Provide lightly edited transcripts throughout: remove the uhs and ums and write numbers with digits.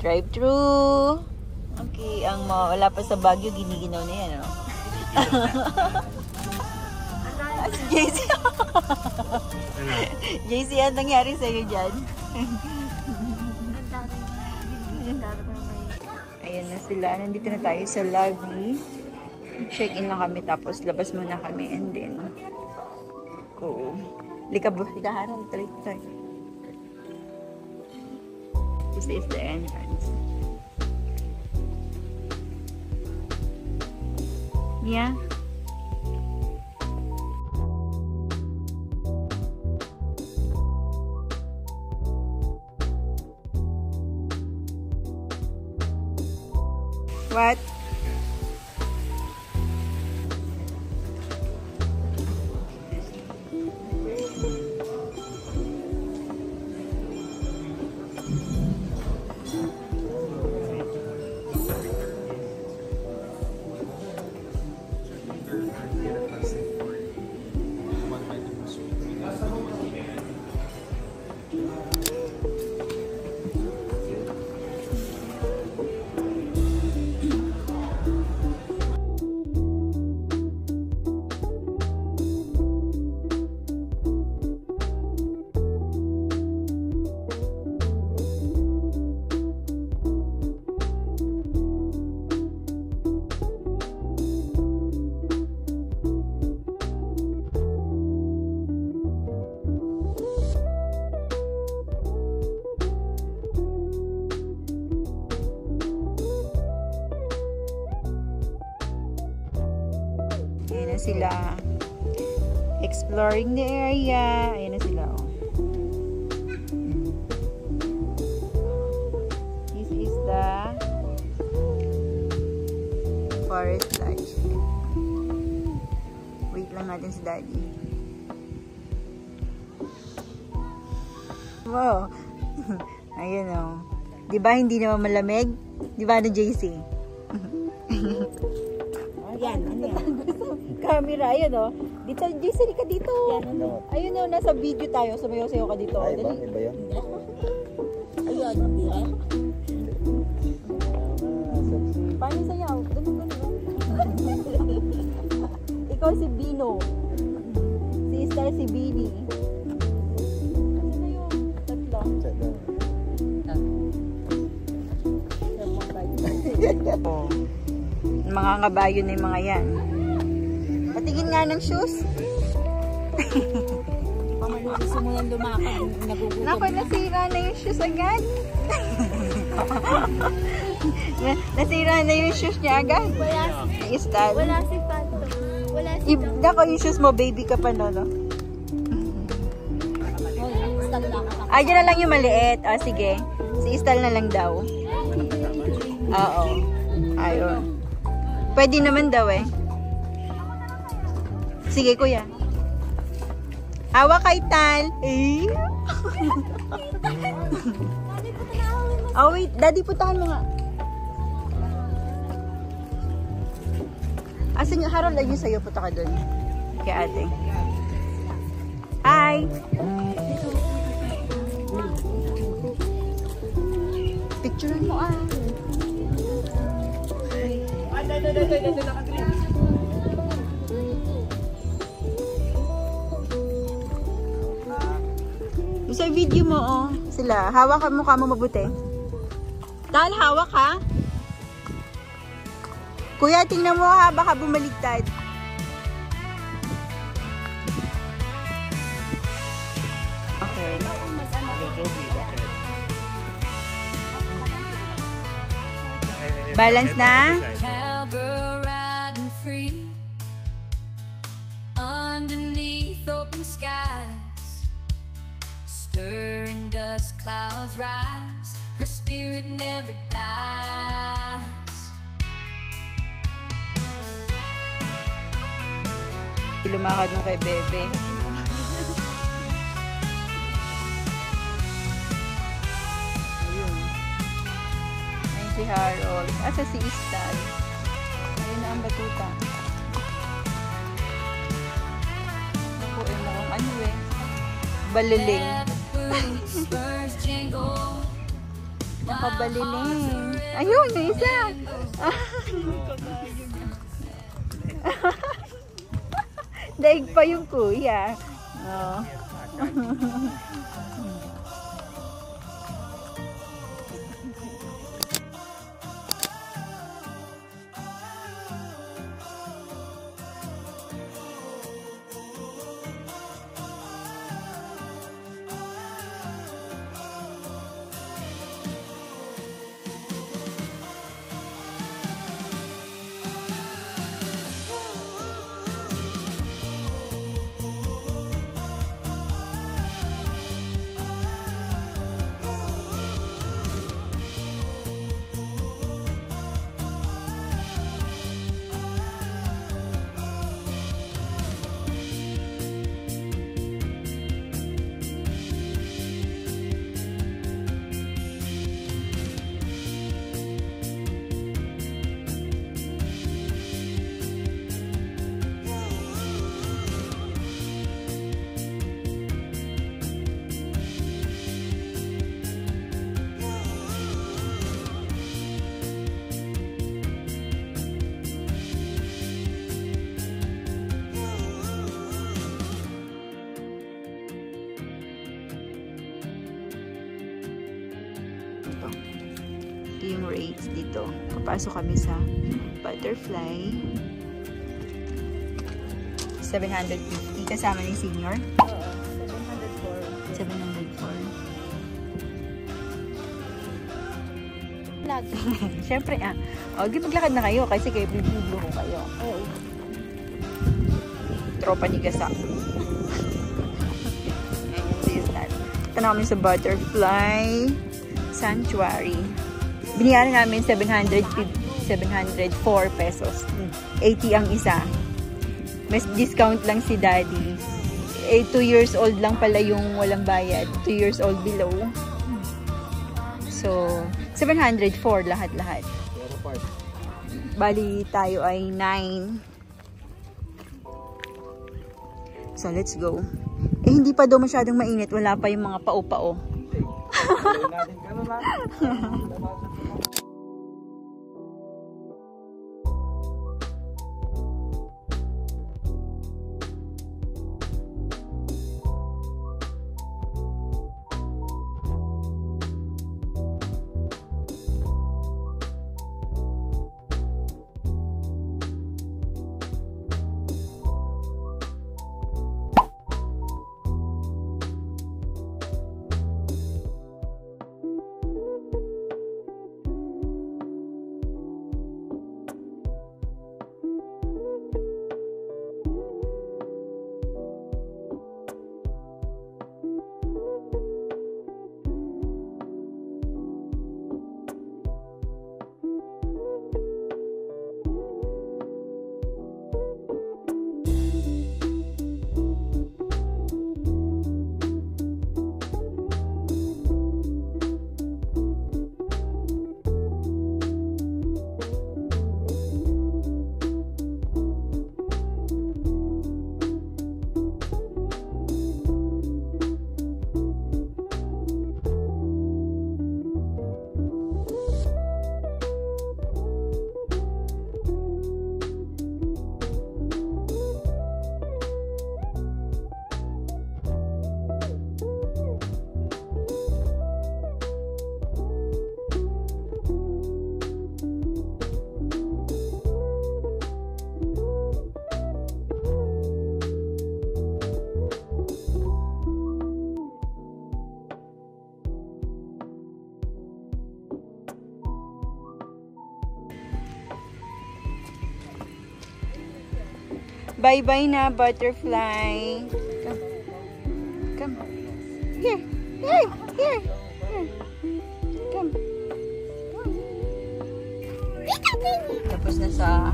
Drive-thru. Okay, ang wala pa sa Baguio, giniginaw na yan, no? Si JC. JC, anong nangyari sa'yo dyan? Ayan na sila. Nandito na tayo sa lobby. Check-in lang kami, tapos labas muna kami, and then go. Likaharang, tayo. This is the entrance. Yeah. What? Ayan na sila. Exploring the area. Ayan na sila. Oh. This is the forest lodge. Wait lang natin si Daddy. Wow. Ayan o. Oh. Diba hindi naman malamig? Diba na JC? Yan, ano yan? Camera, ayun o. Dito, JC, ka dito. Ayun o, nasa video tayo. Sumayaw-sayaw ka dito. Ay, ba? Iba yan? Ayun, hindi eh. Paano sayaw? Ganun. Ikaw si Bino. Si Star, si Bini. Kasi na yun? Tatlo. Mga kabayo na yung mga yan. Patingin nga ng shoes. Gusto mo yan lumakad, nagugutom. Naku, nasira na yung shoes agad. Nasira na yung shoes niya agad. Wala si Star. Wala si Pato. Wala si Naku, yung shoes mo, baby ka pa, no? Ay, dyan na lang yung maliit. O, sige. Si Istal na lang daw. Oo. Ayun. Pwede naman daw eh. Sige, kuya. Hawak kay Tal. Eh? Oh, wait. Daddy, putahan mo nga. Asan yung Harold? Ayun sa'yo. Puta ka dun. Kay ate. Hi! Picturean mo ah. Sa video mo oh. Sila. Hawak ka mukha mo mabuti. Tal, hawak ha. Kuya, tingnan mo ha. Baka bumaligtad. Okay. Balance na. Underneath open skies, stirring dust clouds rise. Her spirit never dies. Lumakad mo kay Bebe. Ayun. Ayun si Harold. Asa si Istal. Ayun na ang batuta. Baliling. Boots first jingle. Nakabaliling. Ayun, yung isa. Daig pa yung kuya. Oh. Ito yung rates dito. Papasok kami sa butterfly. 750 kasama ni senior. Oo, 704. 704. Lagi. Siyempre di maglakad na kayo kasi kayo biblo ko kayo. Oo. Tropa ni Gasa. Ito na kami sa butterfly sanctuary. Biniyaran namin 704 pesos. 80 ang isa. May discount lang si daddy. 2 years old lang pala yung walang bayad. 2 years old below. So, 704 lahat-lahat. Bali tayo ay 9. So, let's go. Hindi pa daw masyadong mainit. Wala pa yung mga pao-pao. Bye-bye na, butterfly. Come. Come. Here. Here. Here. Here. Come. Tapos na sa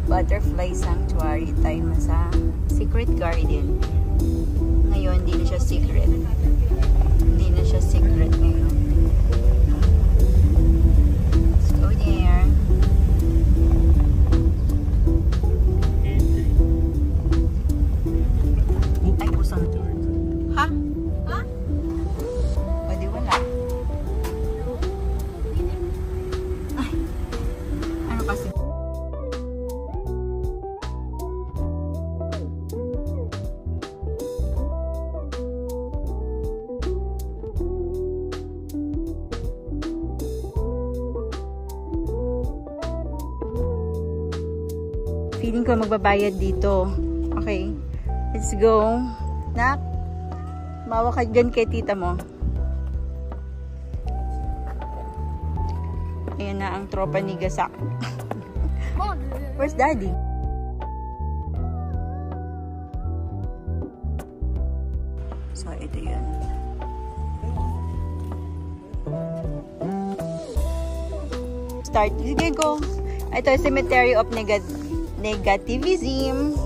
butterfly sanctuary tayo na sa secret garden. Ngayon, hindi na siya secret. Hindi na siya secret ngayon. Let's go there. Feeling ko magbabayad dito. Okay. Let's go. Nak, mawa ka dyan kay tita mo. Ayan na ang tropa ni Gasak. Where's daddy? So, ito yun. Start. Sige, go. Ito, Cemetery of Negativism.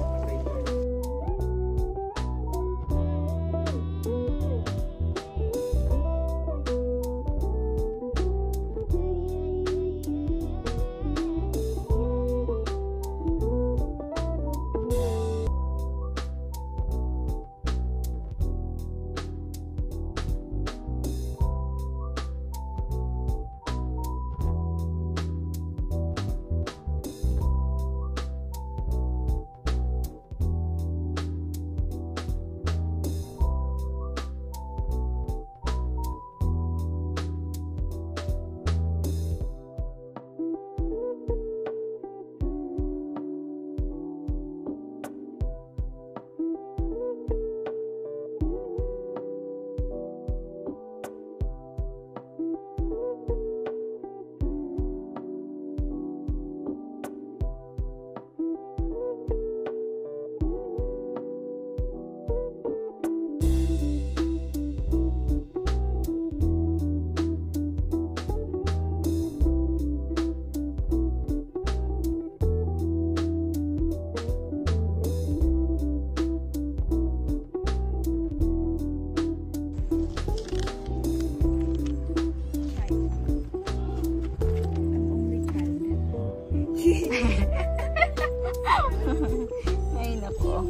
Ay, nako.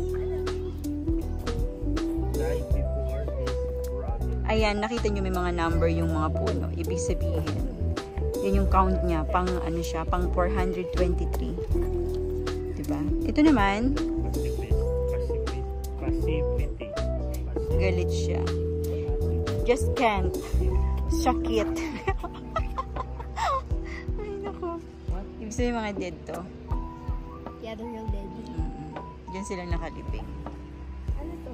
Ayan, nakita nyo may mga number yung mga puno. Ibig sabihin, yun yung count niya. Pang, ano siya, pang 423. Diba? Ito naman, Passivity. galit siya. Just can't. Sakit. Ay, nako. Ibig sabihin mga dead to. Yeah, they're real dead. Diyan sila nakaliping. Ano to?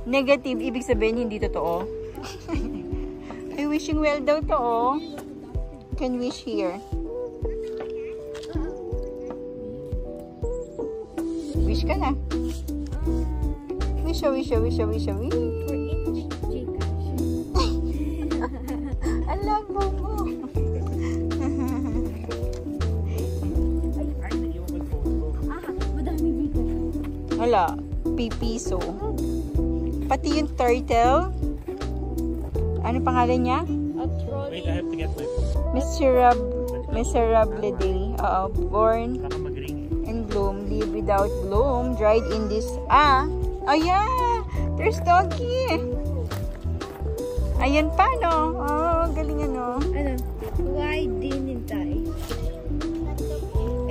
Negative, ibig sabihin hindi totoo. Ay, wishing well daw to, oh. Can wish here. Wish ka na. Wish, wish, wish, wish, wish. For each Gcash. Alam mo mo. Madami Gcash. Wala. Pipiso. Pati yung turtle. Ano pangalan niya? A trolley. Wait, I have to get my Miserable day. Born baka mag-ring. and bloom, live without bloom, dried in this. Oh yeah! There's doggy! Ayan pa, no? Oh, galing ano. Ano? Why didn't I?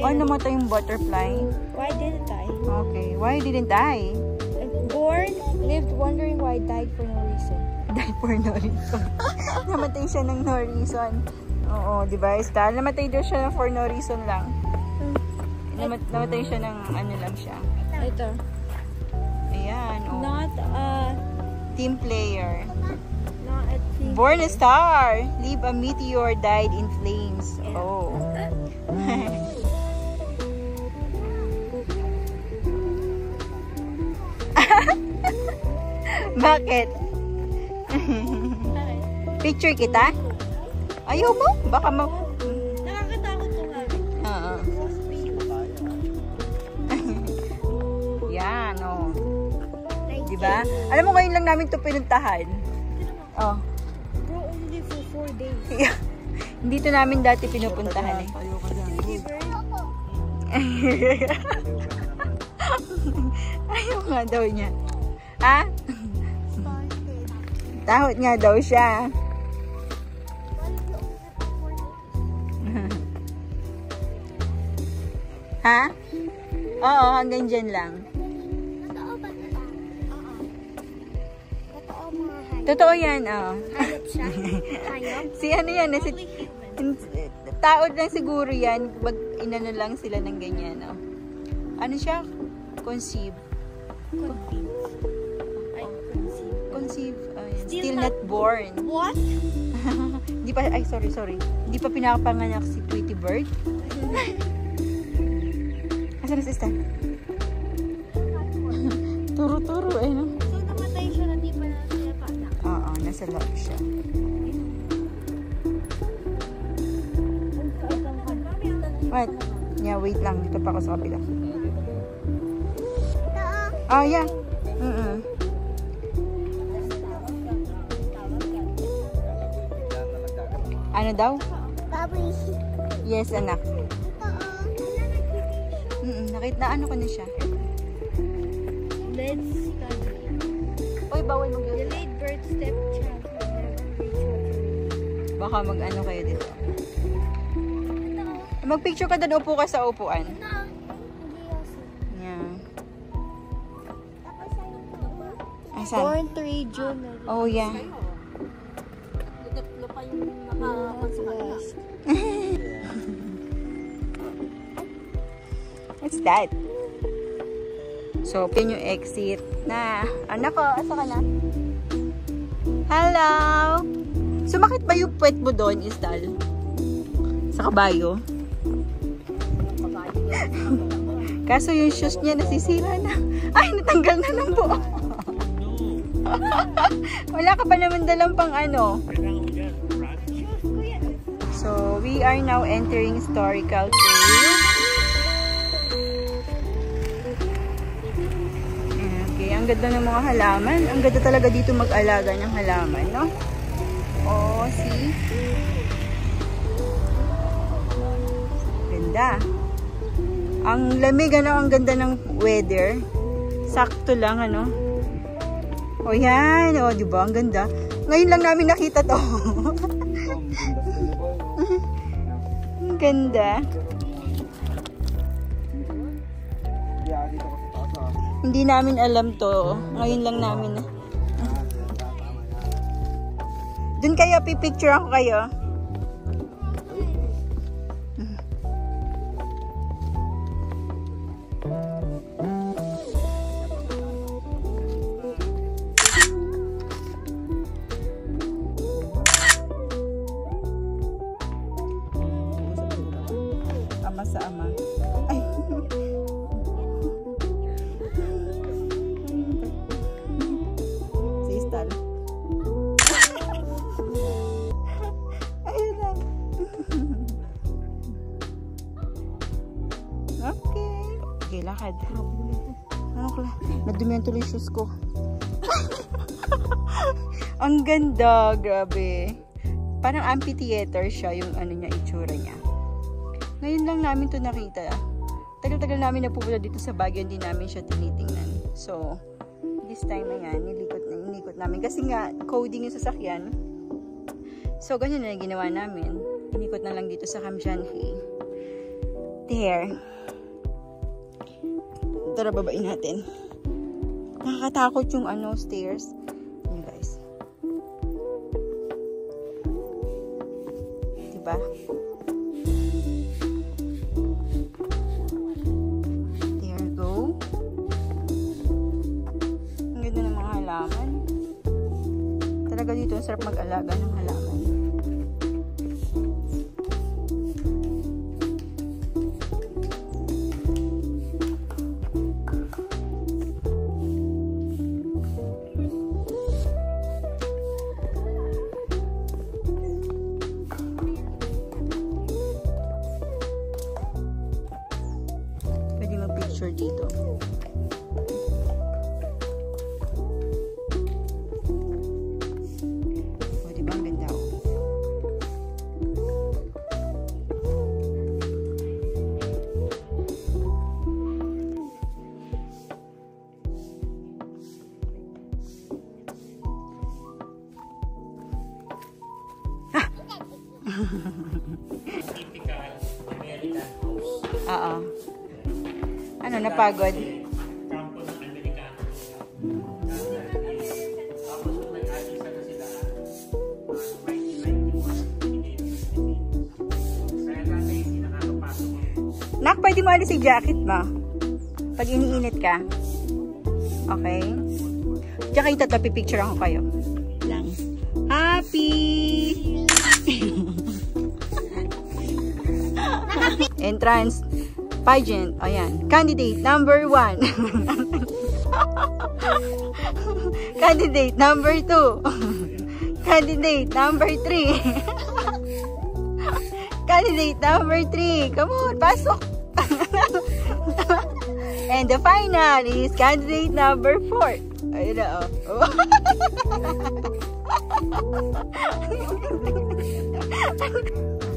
Oh, namatay yung butterfly. Why didn't I? Okay. Why didn't I? Born, lived wondering why, died for no reason. Died for no reason. Namatay siya ng no reason. Oo, di ba, Estal? Namatay daw siya for no reason lang. Namatay siya ng ano lang siya. Ito. Ayan, oh. Not a Team player. thing. Born a star. Leave a meteor, died in flames. Oh. Bakit? Picture kita? Ayaw mo? Baka Nakakatakot to nga. Oo. Yan, oh. Diba? Alam mo, ngayon lang namin ito pinuntahan. Oh. Bro, only for 4 days. Hindi ito namin dati pinupuntahan eh. Ayaw nga daw niya. Ha? Tahot nga daw siya. Ha? Oo, hanggang dyan lang. Totoo ba ito? Oo. Totoo mga hayop. Totoo yan, oo. Hayop siya? Hayop? Si ano yan, si taod lang siguro yan. Inano lang sila ng ganyan, no? Ano siya? Conceive. Conceive. Still not born. What? Hindi pa, ay sorry. Hindi pa pinapanganak si Tweety Bird. Asan na si Stan? Turo-turo eh, no? So, namatay siya na di pa na siya paanak? Oo, nasa loob siya. What? Yeah, wait lang. Dito pa ako sa kapila. Ah, yeah. Ano daw? Baboy. Yes, anak. Nakita ano ko na siya. Let's study. Uy, bawal mag-yun. Delayed birth stepchild will never reach maturity. Baka mag-ano kayo dito. Mag-picture ka doon, upo ka sa upuan. Yeah. Asan? Born 3 June. Oh, yeah. Tatlo pa yung nakapasok. What's that? So, yun yung exit na. Anak ko, asa ka na? Hello! Sumakit ba yung puwet mo doon, Isdal? Sa kabayo? Kaso yung shoes niya nasisira na. Ay, natanggal na ng buo. Wala ka pa naman dalang pang ano. So, we are now entering historical trail. Okay, ang ganda ng mga halaman. Ang ganda talaga dito mag-alaga ng halaman, no? Oh, see? Ganda. Ang lamig, ano? Ang ganda ng weather. Sakto lang, ano? O yan. O, diba? Ang ganda. Ngayon lang namin nakita to. Ang ganda. Hindi namin alam to. Ngayon lang namin. Doon kayo, pipicture ako kayo. Ama sa ama. Ay. Si Istal. Ayun lang. Okay. Okay, lakad. Ano kala? Nadumihan tuloy yung shoes ko. Ang ganda. Grabe. Parang amphitheater siya yung ano niya, itsura niya. Ngayon lang namin to nakita. Tagal-tagal namin napupunta dito sa Baguio, hindi namin siya tinitingnan. So, this time na yan, nilikot namin. Kasi nga, coding yung sasakyan. So, ganyan na ginawa namin. Inikot na lang dito sa Kamjanhi. There. Tara, babain natin. Nakakatakot yung ano, stairs. Yun, guys. Diba? Talaga dito, ang sarap mag-alaga ng halaman. Pwede mag-picture dito. Typical American house. Oo. Ano, napagod? Kampo ng Amerikano. Tapos nung nag-alisa na sila, 1991, pinili ng Pilipinas. Nak, pwede mo alis yung jacket mo. Pag iniinit ka. Okay? Tsaka yung tatlo, pipicture ako kayo. Lang. Happy! Entrance pageant. Ayan. Candidate number 1. Candidate number 2. Candidate number 3. Candidate number 3. Come on, pasok. And the final is candidate number 4. Ayun na, oh.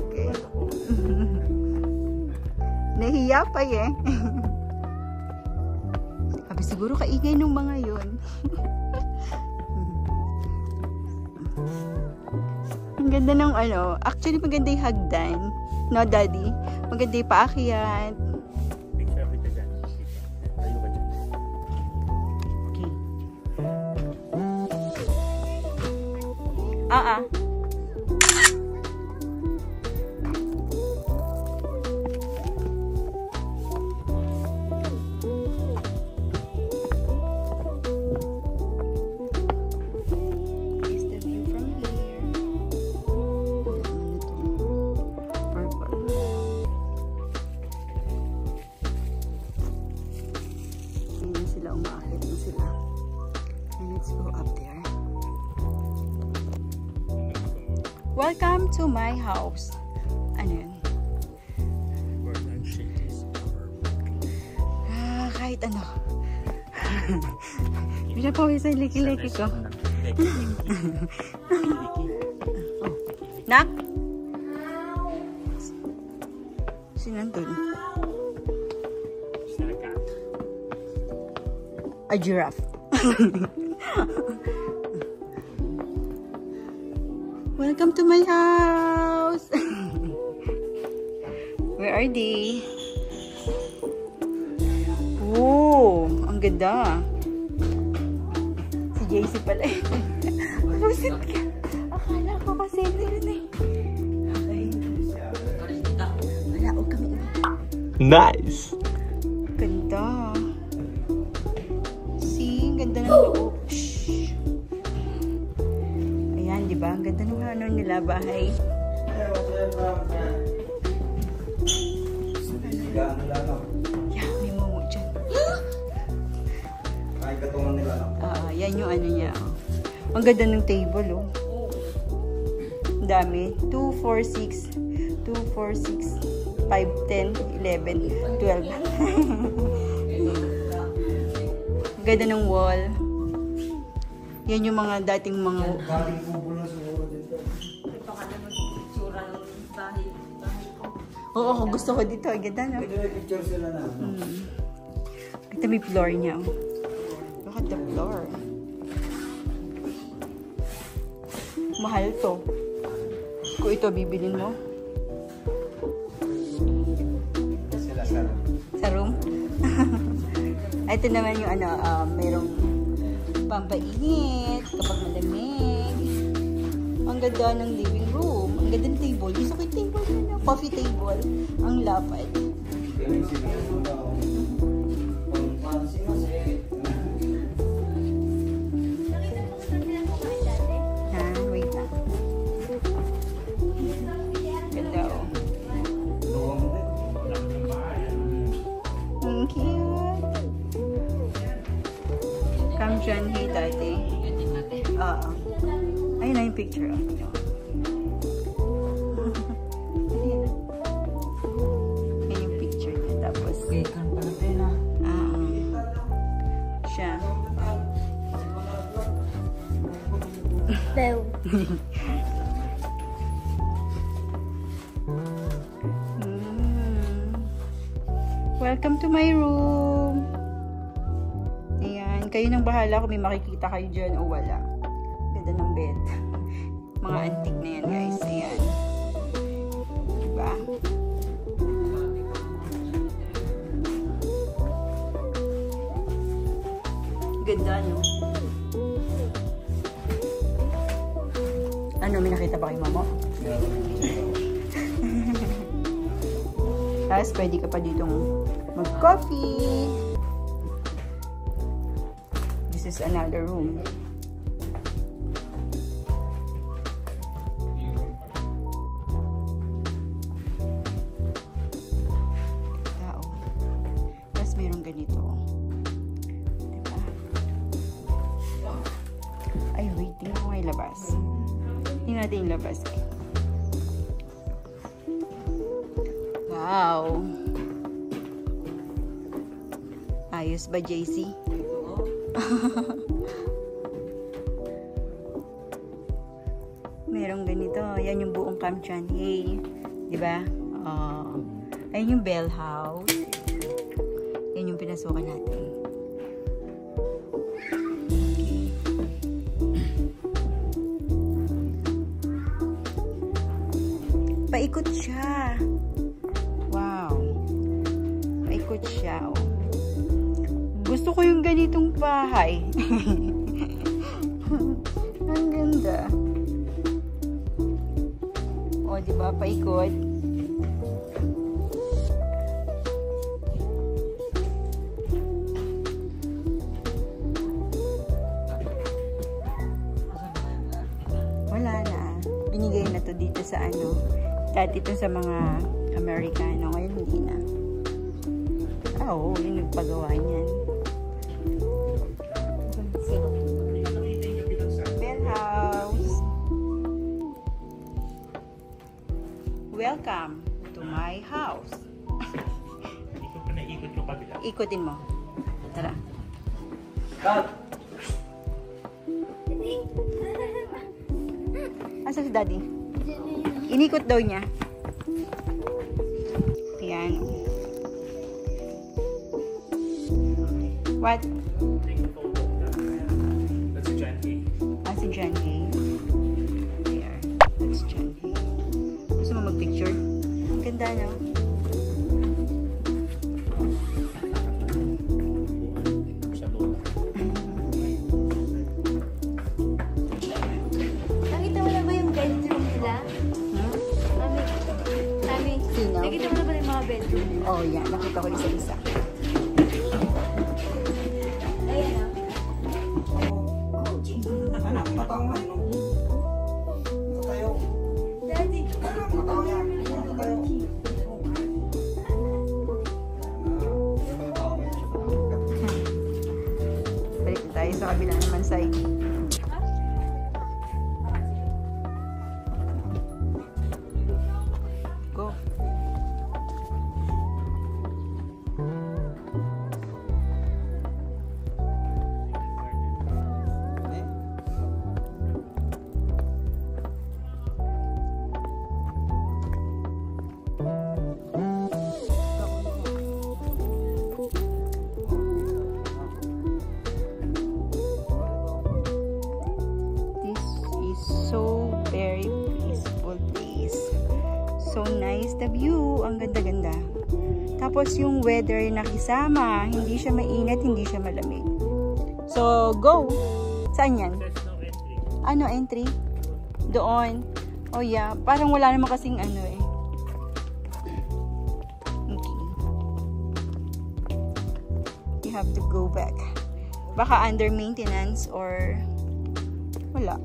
Okay. Nahiya pa eh. Sabi siguro kaingay nung mga yun. Ang ganda ng ano. Actually, maganda yung hagdan. No, Daddy? Maganda yung paakyat. Picture kita dyan. Tayo ka dyan. Okay. Here's the view from here. Purple. Ayan sila, umaakit na sila. And let's go up there. Welcome to my house. Ano yun? Kahit ano. Pinapawisan liki-liki ko. Nak? Sinandun? A giraffe. Welcome to my house. Where are they? Oh, ang ganda. Si JC pala. Pusit ka. Akala ko kasi ito yun eh. Okay. Wala, huwag kami. Nice. Ganda. See, ang ganda ng loob. Shhh. Ayan, di ba? Ang ganda ng ano nila, bahay. Yeah, may momo dyan. Yan yung ano niya. Oh. Ang ganda ng table, oh. Ang dami. 2, 4, 6. 2, 4, 6. 5, 10, 11, 12. Ang ganda ng wall. Yan yung mga dating mga... Oo, gusto ko dito. Ang ganda, no? Ito may floor niya. Oh. Look at the floor. Mahal to. Kung ito bibilin mo. Sa room? Ito naman yung ano, mayroong pampainit kapag malamig. Ang ganda ng living room. Ang ganda ng table. Gusto ko yung table na, coffee table. Ang lapad. Ha, wait lang. Ganda, oh. Ang cute. Come dyan, hey, daddy. Ayun na yung picture. Siya. Welcome to my room. Ayan. Kayo nang bahala kung may makikita kayo dyan o wala. Ganda ng bed. Mga antique na yan, guys. Ayan. Diba? Ganda, no? Ano, may nakita ba kay Mama? Tapos pwede ka pa ditong mag-coffee. This is another room. Tapos mayroong ganito. Diba? Ay, wait. Tingnan ko nga yung labas. Tingnan natin yung labas. Wow! Ayos ba, JC? Merong ganito. Yan yung buong Camp Chanhae. Diba? Ayun yung Bell House. Yan yung pinasukan natin. Okay. Paikot siya. Wow. Paikot siya. Oh. Gusto ko yung ganitong bahay. Ang ganda. O, diba? Paikot. Wala na. Binigay na to dito sa ano. Dati ito sa mga Amerikano. Ngayon hindi na. Oo, yung nagpagawa niyan. Bell House. Welcome to my house. Ikot ko na ikot ko pabila. Ikutin mo. Tara. Asa si Daddy? Inikot daw niya. Ayan. What? That's a Chanhae. Ah, si Chanhae. There. That's Chanhae. Gusto mo mag-picture? Ang ganda, no? Sa loob. Nakita mo na ba yung bedroom nila? Hmm? Mami, Sino? nakita mo na ba yung mga bedroom nila? Oh, yan. Nakita ko isa-isa. Ayan ah. Daddy. Balik na tayo sa kabila naman side. Go. This is so very peaceful place. So nice the view. Ang ganda-ganda. Tapos yung weather nakisama. Hindi siya mainit, hindi siya malamig. So, go! Saan yan? There's no entry. Ano, entry? Doon. Oh yeah, parang wala naman kasing ano eh. Okay. You have to go back. Baka under maintenance or wala.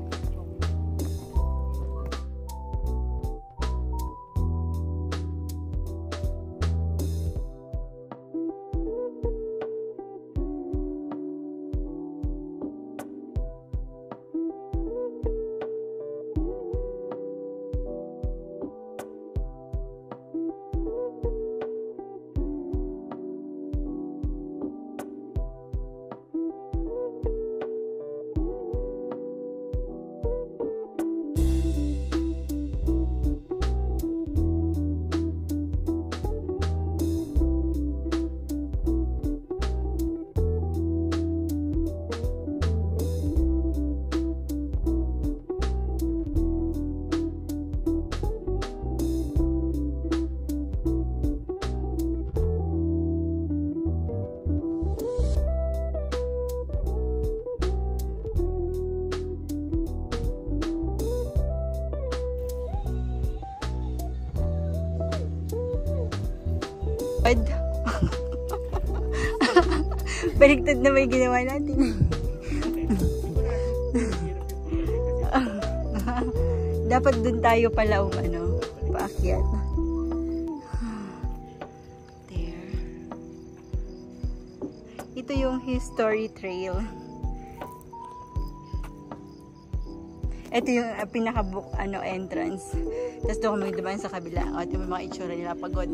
Baligtad na may ginawa natin. Dapat dun tayo pala paakyat. There. Ito yung history trail. Ito yung pinaka-book entrance. Tapos doon kami dumaan sa kabila. At yung mga itsura nila pagod.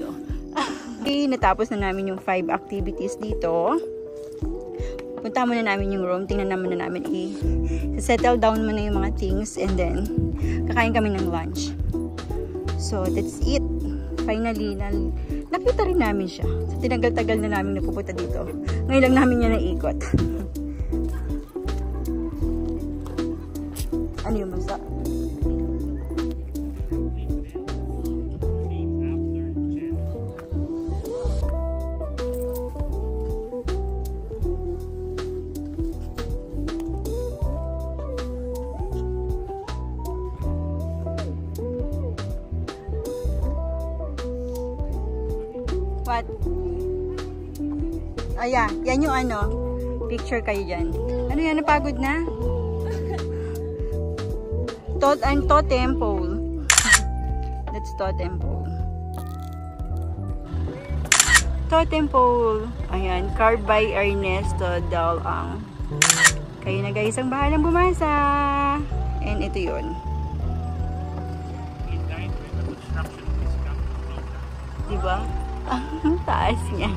Okay, natapos na namin yung 5 activities dito. Punta muna namin yung room. Tingnan naman na namin settle down muna yung mga things. And then, kakain kami ng lunch. So, that's it. Finally, nakita rin namin siya. So, tinagal-tagal na namin napupunta dito. Ngayon lang namin niya naikot. Ano yung masa? What? Ayan, yan yung picture kayo dyan. Ano yan, napagod na? Totem pole. That's totem pole. Totem pole. Ayan, carved by Ernesto Dalang. Kayo na guys ang bahalang bumasa. And ito yun. Diba? Ang taas niya.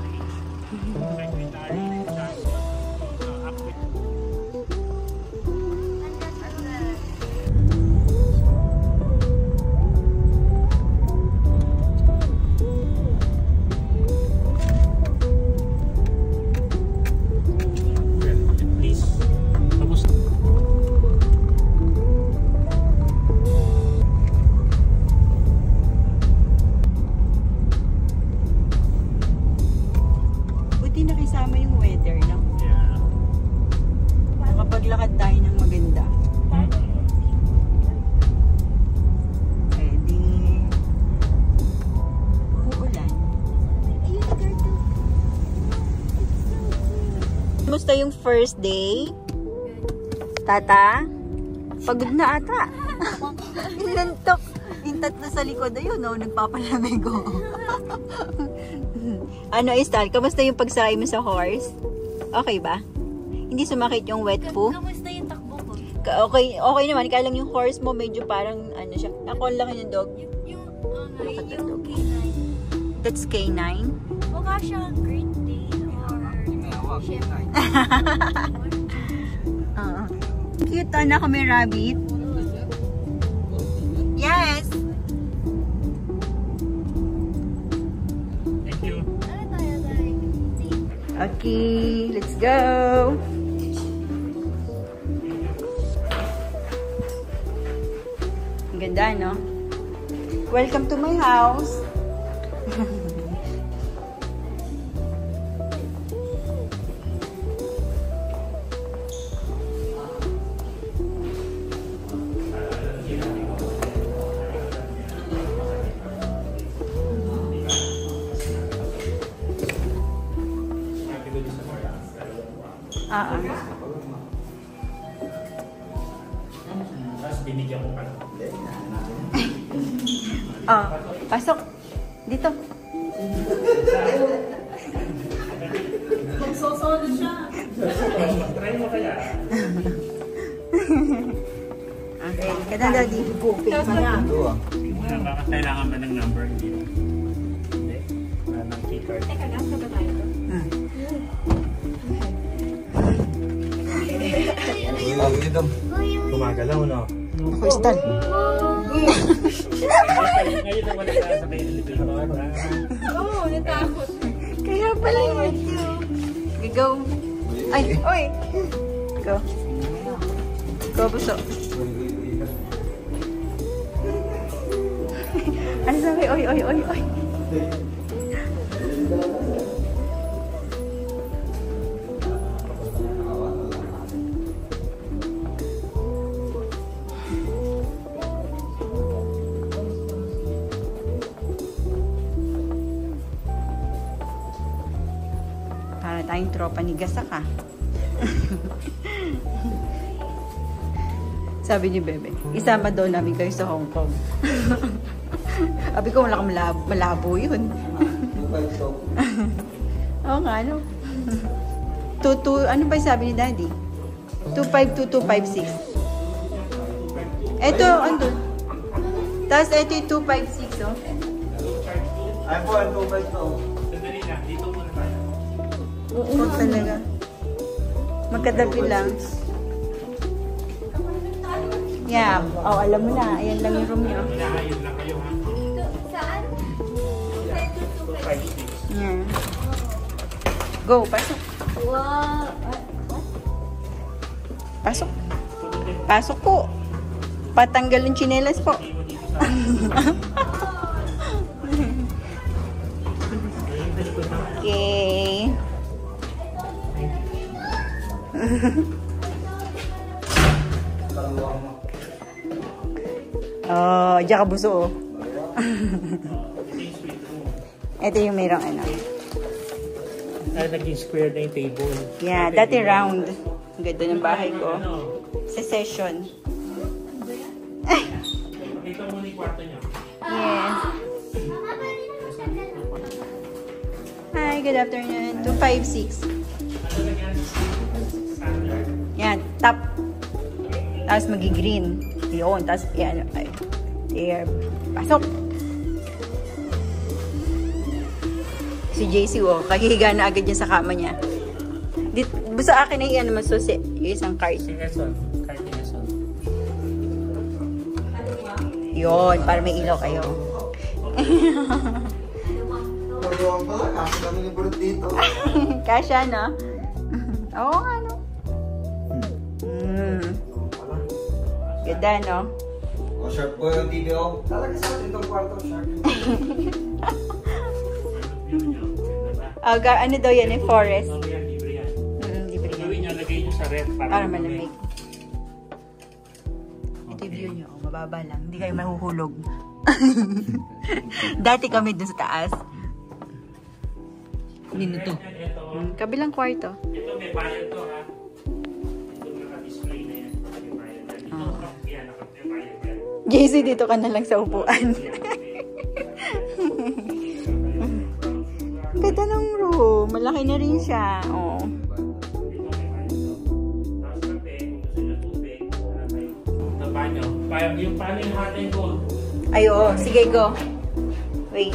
Nakisama yung weather, no? Yeah. Makapaglakad tayo ng maganda. Eh di uulan. Kumusta yung first day? Tata? Pagod na ata. Inantok. Intat na sa likod ayun, no? Nagpapalamig ko. Ano, Estal? Kamusta yung pagsakay mo sa horse? Okay ba? Hindi sumakit yung wet poo? Kamusta yung takbo ko? Okay naman. Kaya lang yung horse mo medyo parang siya. Ako lang yung dog. Yung K9. That's K9? Mukha siya Great Dane or Shepherd. Cute na ako may rabbit. Yes! Okay, let's go. Ang ganda, no? Welcome to my house. Tapos binigyan ko pa. Pasok. Dito. Magsosolo siya. Try mo kaya. Okay, kada daddy. Baka kailangan ba ng number? Hindi. Ng key card. Teka, nasa ba tayo? Gumagalaw, no? Ako, Stan. Ngayon naman sa kayo elevator. Oo, natakot. Kaya pala yun. Go. Ay, oy. Go. Go, buso. Ano sabi? Oy, oy, oy, oy. tayong tropa ni Gasaka. Sabi ni Bebe, isama daw namin kayo sa Hong Kong. Sabi ko, wala kang malabo yun. Oo nga, ano? Ano ba yung sabi ni Daddy? 252, 256. Ito, ano? Tapos ito yung 256, oh. Ay po, ang 2.5 to. Sandali na, dito muna tayo. Oo, talaga. Magkadabi lang. Yeah. Oh, alam mo na. Ayan lang yung room niyo. Minahayod lang kayo, ha? Saan? 256. Yeah. Go, pasok. Wow. Pasok. Pasok po. Patanggal yung tsinelas po. Okay. Oh, diyan ka buso, oh. Ito yung mayroong ano. Ay, naging square na yung table. Yeah, dati round. Ang ganda ng bahay ko. Sa session. Dito muna yung kwarto niyo. Yes. Hi, good afternoon. 256. Ano lang yan? Standard. Yan, top. Tapos magi-green. Yun, tapos yan. There. Pasok. Si JC, oh, kahihiga na agad niya sa kama niya. Sa akin ay ano, masusi. Yung isang card. Si Eson. Card ni Eson. Yun, para may ilaw kayo. Nagawa pala, kasi kami ni Burot dito. Kasha, no? Oo nga, no? Ganda, no? O, sharp po yung TV, oh. Talaga sa atin itong kwarto, sharp. Ano daw yan, eh? Forest. Ano yan, libre yan. Libre yan. Gawin niyo, lagay niyo sa ref Para malamig. Ito yung view nyo. Mababa lang. Hindi kayo mahuhulog. Dati kami dun sa taas. Nino to. Kabilang kwarto. Ito may bayad to, ha? Ito naka-display na yan. May bayad yan. Ito, yan, naka-bayad yan. JC, dito ka na lang sa upuan. Ganda ng room. Malaki na rin siya. Oh. Yung paano yung hot and cold? Ay, oo. Sige, go. Wait.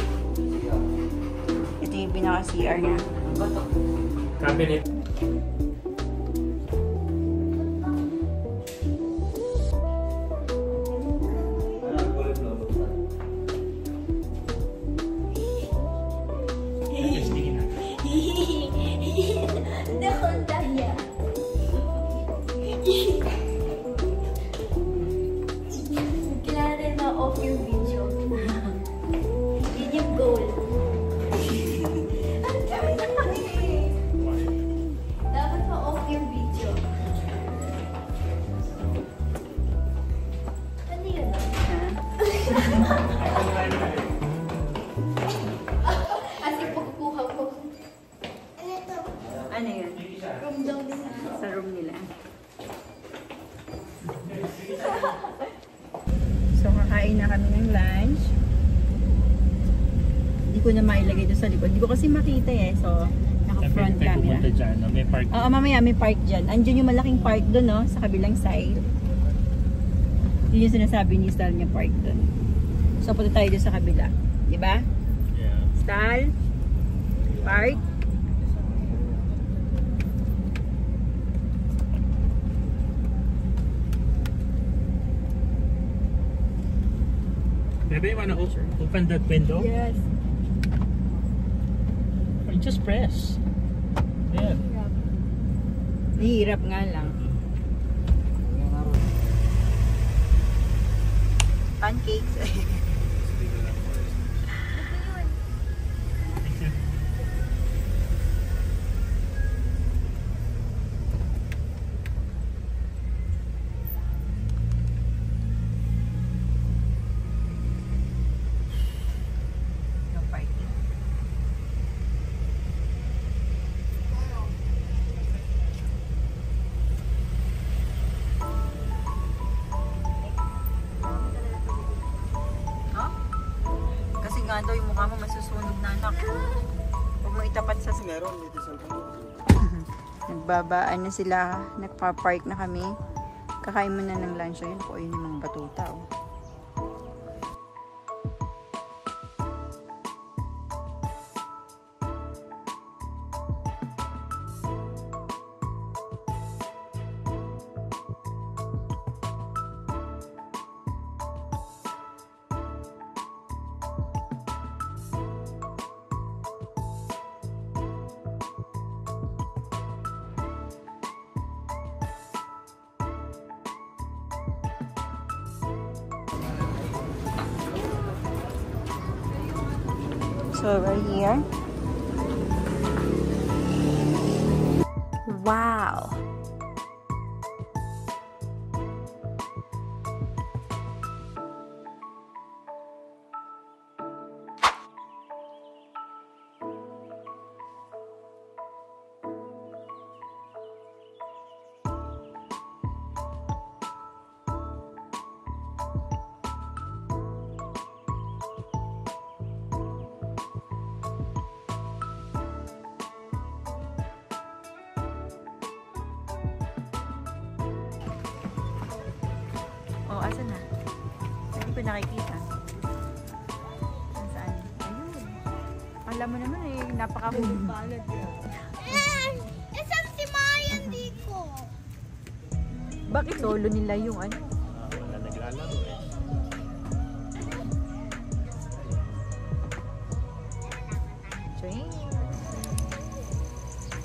Ito yung pinaka-CR niya. Cabinet. Kailangan rin na-off yung video. Yun yung goal. Ang dami na kami eh. Dapat ma-off yung video. Ano yun? Kasi pagkuha ko. Ano ito? Ano yun? Room daw nila. Sa room nila. So, kakain na kami ng lunch. Hindi ko na mailagay doon sa likod. Hindi ko kasi makita eh. So, naka-front camera. Dyan, no? May park. Oo, mamaya may park dyan. Andiyan yung malaking park doon, no? Sa kabilang side. Yun yung sinasabi ni Stal niya park doon. So, punta tayo doon sa kabila. Diba? Yeah. Stal? Park? Maybe you wanna open that window? Yes. Or just press. Yeah. Nahihirap nga lang. Pancakes. No parking. Naku. Huwag mo itapat sa... Meron dito sa Nagbabaan na sila. Nagpa-park na kami. Kakain mo na ng lunch. Ayun po, ayun yung mga batuta. Oh. So right here. Wow. Oh, asan na? Hindi ko nakikita. Saan? Ayun. Alam mo naman eh, napakahulog palad. Isang si Mayan dito. Bakit solo nila yung ano? Wala naglalaro eh. Train.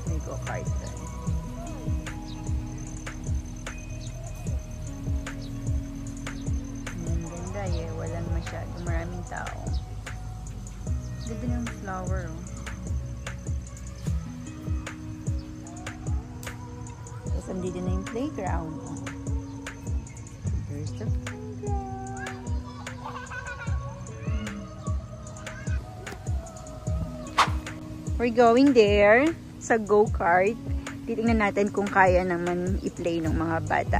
May go-kart doon. Ganda eh. Walang masyado. Maraming tao. Ganda ng flower oh. Tapos andito na yung playground. There's the playground. We're going there sa go-kart. Titingnan natin kung kaya naman i-play ng mga bata.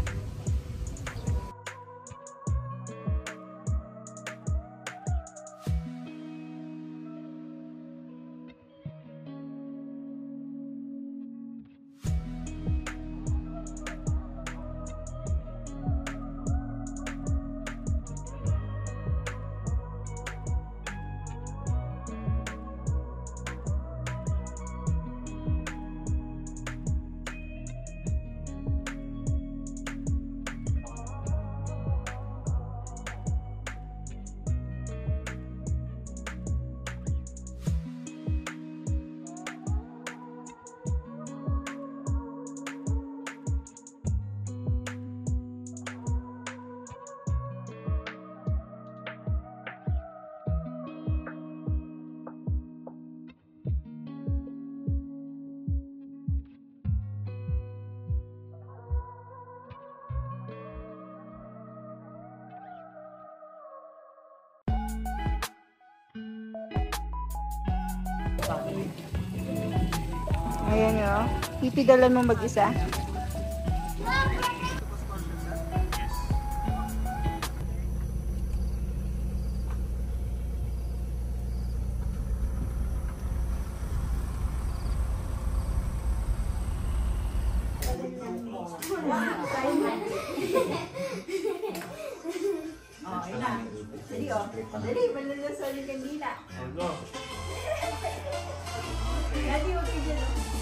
Ayan o. Pipidalan mo mag-isa. Oh, ayun na. Dali o. Dali, malalasal yung kandila. Go. Dali, huwag ka dyan o.